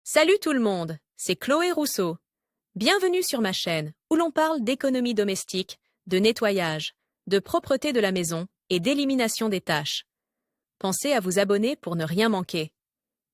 Salut tout le monde, c'est Chloé Rousseau. Bienvenue sur ma chaîne où l'on parle d'économie domestique, de nettoyage, de propreté de la maison et d'élimination des tâches. Pensez à vous abonner pour ne rien manquer.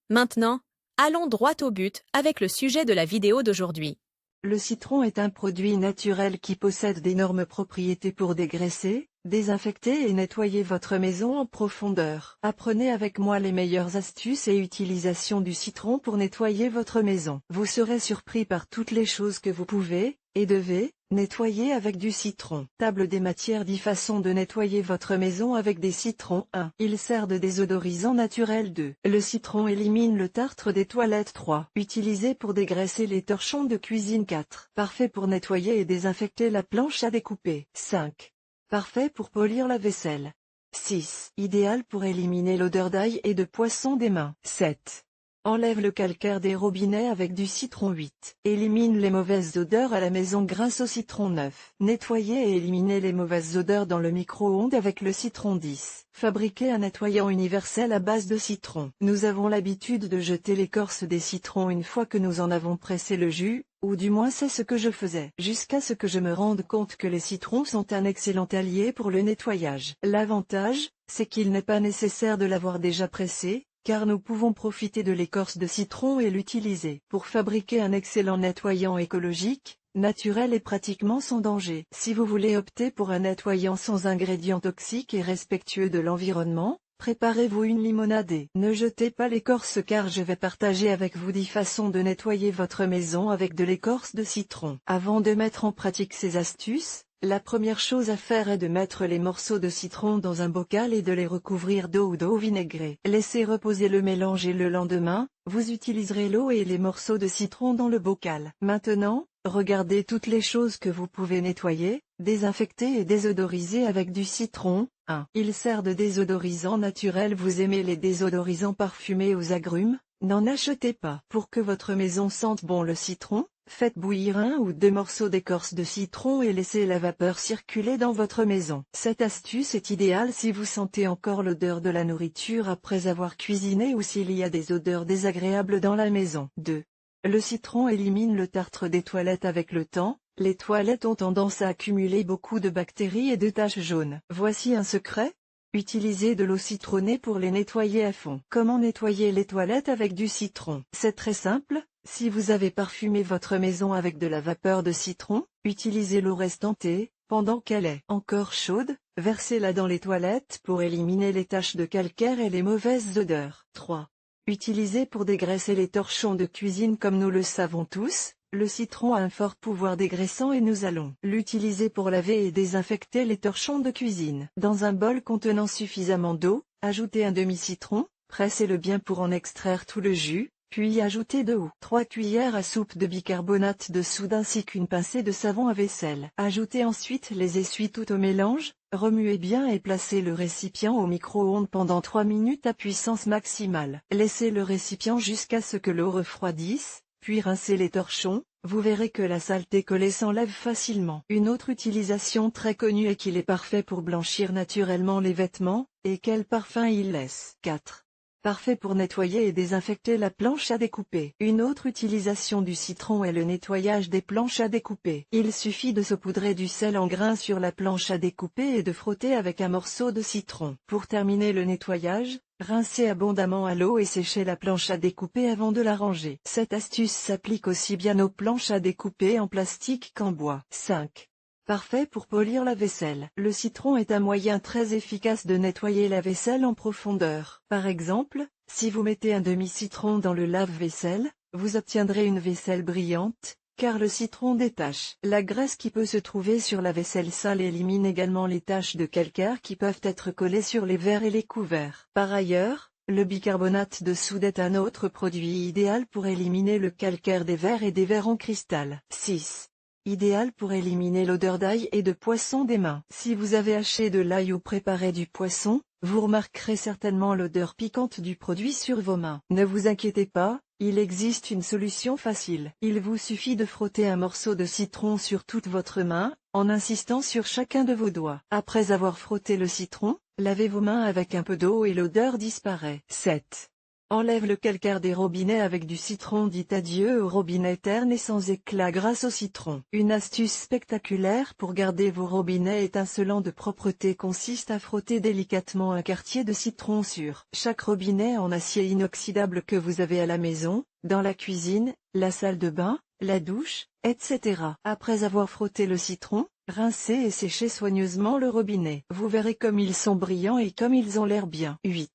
Maintenant, allons droit au but avec le sujet de la vidéo d'aujourd'hui. Le citron est un produit naturel qui possède d'énormes propriétés pour dégraisser, désinfecter et nettoyer votre maison en profondeur. Apprenez avec moi les meilleures astuces et utilisations du citron pour nettoyer votre maison. Vous serez surpris par toutes les choses que vous pouvez, et devez, nettoyer avec du citron. Table des matières 10 façons de nettoyer votre maison avec des citrons. 1. Il sert de désodorisant naturel. 2. Le citron élimine le tartre des toilettes. 3. Utilisé pour dégraisser les torchons de cuisine. 4. Parfait pour nettoyer et désinfecter la planche à découper. 5. Parfait pour polir la vaisselle. 6. Idéal pour éliminer l'odeur d'ail et de poisson des mains. 7. Enlève le calcaire des robinets avec du citron. 8. Élimine les mauvaises odeurs à la maison grâce au citron. 9. Nettoyer et éliminer les mauvaises odeurs dans le micro-ondes avec le citron. 10. Fabriquer un nettoyant universel à base de citron. Nous avons l'habitude de jeter l'écorce des citrons une fois que nous en avons pressé le jus, ou du moins c'est ce que je faisais, jusqu'à ce que je me rende compte que les citrons sont un excellent allié pour le nettoyage. L'avantage, c'est qu'il n'est pas nécessaire de l'avoir déjà pressé, car nous pouvons profiter de l'écorce de citron et l'utiliser pour fabriquer un excellent nettoyant écologique, naturel et pratiquement sans danger. Si vous voulez opter pour un nettoyant sans ingrédients toxiques et respectueux de l'environnement, préparez-vous une limonade et ne jetez pas l'écorce car je vais partager avec vous 10 façons de nettoyer votre maison avec de l'écorce de citron. Avant de mettre en pratique ces astuces, la première chose à faire est de mettre les morceaux de citron dans un bocal et de les recouvrir d'eau ou d'eau vinaigrée. Laissez reposer le mélange et le lendemain, vous utiliserez l'eau et les morceaux de citron dans le bocal. Maintenant, regardez toutes les choses que vous pouvez nettoyer, désinfecter et désodoriser avec du citron. 1. Il sert de désodorisant naturel. Vous aimez les désodorisants parfumés aux agrumes? N'en achetez pas. Pour que votre maison sente bon le citron, faites bouillir 1 ou 2 morceaux d'écorce de citron et laissez la vapeur circuler dans votre maison. Cette astuce est idéale si vous sentez encore l'odeur de la nourriture après avoir cuisiné ou s'il y a des odeurs désagréables dans la maison. 2. Le citron élimine le tartre des toilettes. Avec le temps, les toilettes ont tendance à accumuler beaucoup de bactéries et de taches jaunes. Voici un secret. Utilisez de l'eau citronnée pour les nettoyer à fond. Comment nettoyer les toilettes avec du citron? C'est très simple. Si vous avez parfumé votre maison avec de la vapeur de citron, utilisez l'eau restante et, pendant qu'elle est encore chaude, versez-la dans les toilettes pour éliminer les taches de calcaire et les mauvaises odeurs. 3. Utilisé pour dégraisser les torchons de cuisine. Comme nous le savons tous, le citron a un fort pouvoir dégraissant et nous allons l'utiliser pour laver et désinfecter les torchons de cuisine. Dans un bol contenant suffisamment d'eau, ajoutez un demi-citron, pressez-le bien pour en extraire tout le jus, puis ajoutez 2 ou 3 cuillères à soupe de bicarbonate de soude ainsi qu'une pincée de savon à vaisselle. Ajoutez ensuite les essuie tout au mélange, remuez bien et placez le récipient au micro-ondes pendant 3 minutes à puissance maximale. Laissez le récipient jusqu'à ce que l'eau refroidisse, puis rincez les torchons, vous verrez que la saleté collée s'enlève facilement. Une autre utilisation très connue est qu'il est parfait pour blanchir naturellement les vêtements, et quel parfum il laisse. 4. Parfait pour nettoyer et désinfecter la planche à découper. Une autre utilisation du citron est le nettoyage des planches à découper. Il suffit de saupoudrer du sel en grains sur la planche à découper et de frotter avec un morceau de citron. Pour terminer le nettoyage, rincez abondamment à l'eau et séchez la planche à découper avant de la ranger. Cette astuce s'applique aussi bien aux planches à découper en plastique qu'en bois. 5. Parfait pour polir la vaisselle. Le citron est un moyen très efficace de nettoyer la vaisselle en profondeur. Par exemple, si vous mettez un demi-citron dans le lave-vaisselle, vous obtiendrez une vaisselle brillante, car le citron détache la graisse qui peut se trouver sur la vaisselle sale et élimine également les taches de calcaire qui peuvent être collées sur les verres et les couverts. Par ailleurs, le bicarbonate de soude est un autre produit idéal pour éliminer le calcaire des verres et des verres en cristal. 6. Idéal pour éliminer l'odeur d'ail et de poisson des mains. Si vous avez haché de l'ail ou préparé du poisson, vous remarquerez certainement l'odeur piquante du produit sur vos mains. Ne vous inquiétez pas, il existe une solution facile. Il vous suffit de frotter un morceau de citron sur toute votre main, en insistant sur chacun de vos doigts. Après avoir frotté le citron, lavez vos mains avec un peu d'eau et l'odeur disparaît. 7. Enlève le calcaire des robinets avec du citron. Dites adieu au robinet terne et sans éclat grâce au citron. Une astuce spectaculaire pour garder vos robinets étincelants de propreté consiste à frotter délicatement un quartier de citron sur chaque robinet en acier inoxydable que vous avez à la maison, dans la cuisine, la salle de bain, la douche, etc. Après avoir frotté le citron, rincez et séchez soigneusement le robinet. Vous verrez comme ils sont brillants et comme ils ont l'air bien. 8.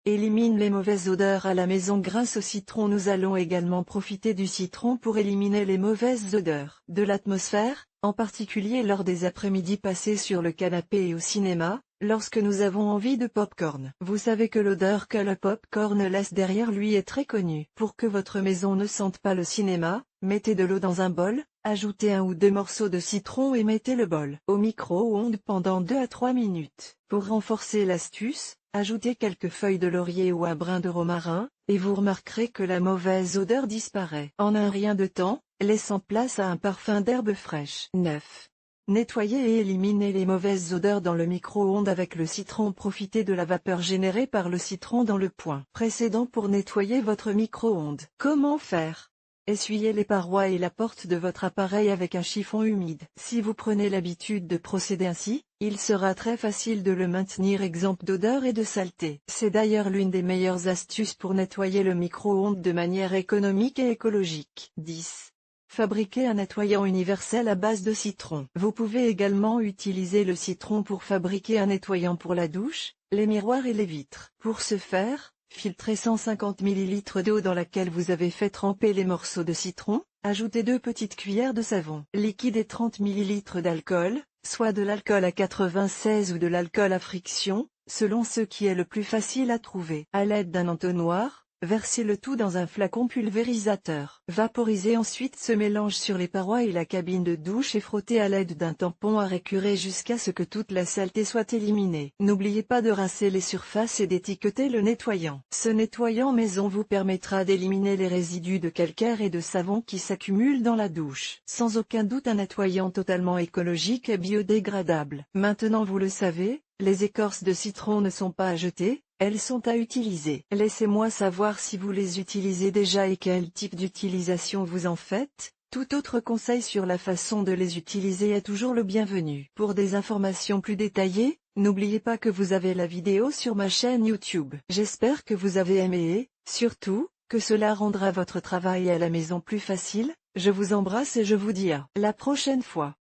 Élimine les mauvaises odeurs à la maison grâce au citron. Nous allons également profiter du citron pour éliminer les mauvaises odeurs de l'atmosphère, en particulier lors des après-midi passés sur le canapé et au cinéma, lorsque nous avons envie de pop-corn. Vous savez que l'odeur que le pop-corn laisse derrière lui est très connue. Pour que votre maison ne sente pas le cinéma, mettez de l'eau dans un bol, ajoutez 1 ou 2 morceaux de citron et mettez le bol au micro-ondes pendant 2 à 3 minutes. Pour renforcer l'astuce, ajoutez quelques feuilles de laurier ou un brin de romarin, et vous remarquerez que la mauvaise odeur disparaît en un rien de temps, laissant place à un parfum d'herbe fraîche. 9. Nettoyez et éliminez les mauvaises odeurs dans le micro-ondes avec le citron. Profitez de la vapeur générée par le citron dans le point précédent pour nettoyer votre micro-ondes. Comment faire? Essuyez les parois et la porte de votre appareil avec un chiffon humide. Si vous prenez l'habitude de procéder ainsi, il sera très facile de le maintenir exempt d'odeur et de saleté. C'est d'ailleurs l'une des meilleures astuces pour nettoyer le micro-ondes de manière économique et écologique. 10. Fabriquez un nettoyant universel à base de citron. Vous pouvez également utiliser le citron pour fabriquer un nettoyant pour la douche, les miroirs et les vitres. Pour ce faire, filtrez 150 ml d'eau dans laquelle vous avez fait tremper les morceaux de citron, ajoutez 2 petites cuillères de savon liquide et 30 ml d'alcool, soit de l'alcool à 96 ou de l'alcool à friction, selon ce qui est le plus facile à trouver. À l'aide d'un entonnoir, versez le tout dans un flacon pulvérisateur. Vaporisez ensuite ce mélange sur les parois et la cabine de douche et frottez à l'aide d'un tampon à récurer jusqu'à ce que toute la saleté soit éliminée. N'oubliez pas de rincer les surfaces et d'étiqueter le nettoyant. Ce nettoyant maison vous permettra d'éliminer les résidus de calcaire et de savon qui s'accumulent dans la douche. Sans aucun doute un nettoyant totalement écologique et biodégradable. Maintenant vous le savez, les écorces de citron ne sont pas à jeter, elles sont à utiliser. Laissez-moi savoir si vous les utilisez déjà et quel type d'utilisation vous en faites. Tout autre conseil sur la façon de les utiliser est toujours le bienvenu. Pour des informations plus détaillées, n'oubliez pas que vous avez la vidéo sur ma chaîne YouTube. J'espère que vous avez aimé et, surtout, que cela rendra votre travail à la maison plus facile. Je vous embrasse et je vous dis à la prochaine fois.